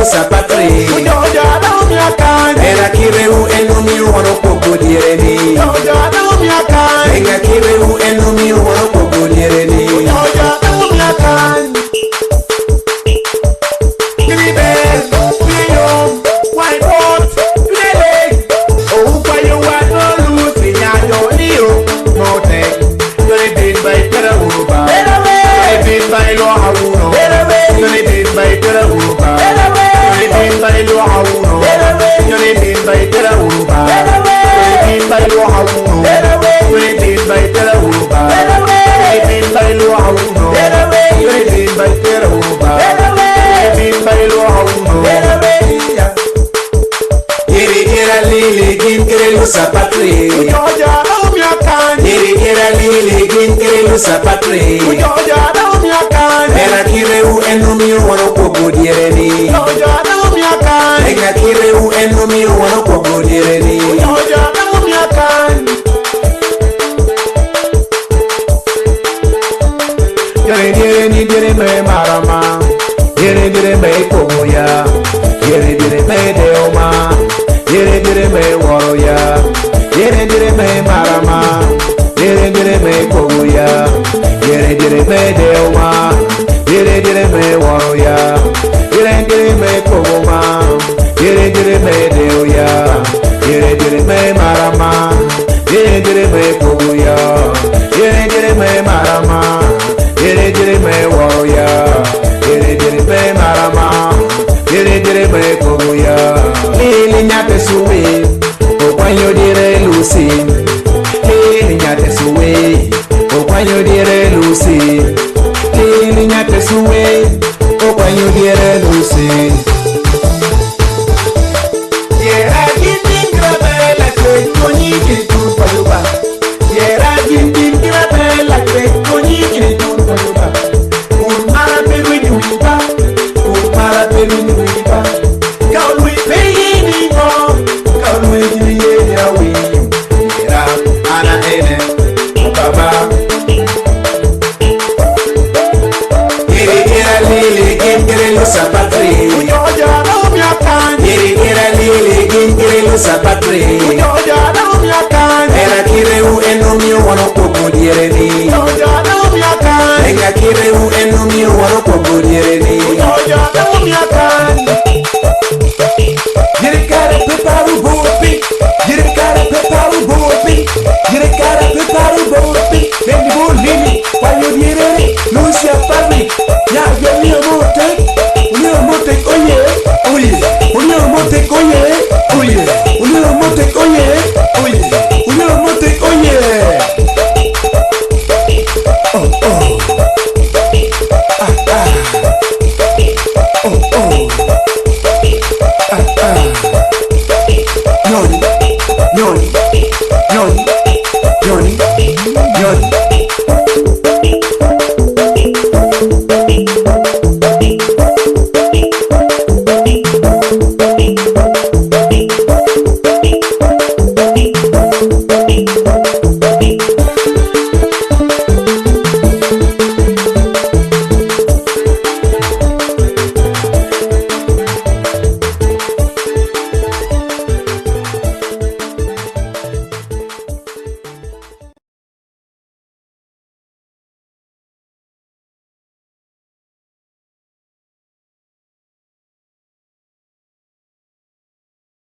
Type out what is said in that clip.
Sapatri, era kireu enumi wano pogo direni. Enga kireu enumi wano pogo direni. Sapatri, sapatri, era kireu enumi wano pogo direni. Enga kireu enumi wano pogo direni. Dire me marama, dire me pogoya, dire me deoma, dire me woroya, dire me marama, dire me pogoya, dire me deoma, dire me woroya, dire me pogoma, dire me deoya, dire me marama, dire me pogoya, dire me marama. Dire me warrior, dire me marama, dire me kobuya. Lili nyate suwe, okwanyo dire lucy. Lili nyate suwe, okwanyo dire lucy. Lili nyate suwe, okwanyo dire lucy. Yera gindi grabe la kwe koni kitu paluba. Yera gindi grabe la kwe koni kitu. Sapatri, era kireu enumi wano pogo direni. Enga kireu enumi wano pogo direni. Yere cara prepara o golpe, yere cara prepara o golpe, yere cara prepara o golpe. Vem bolini, vai o direi, não se apague.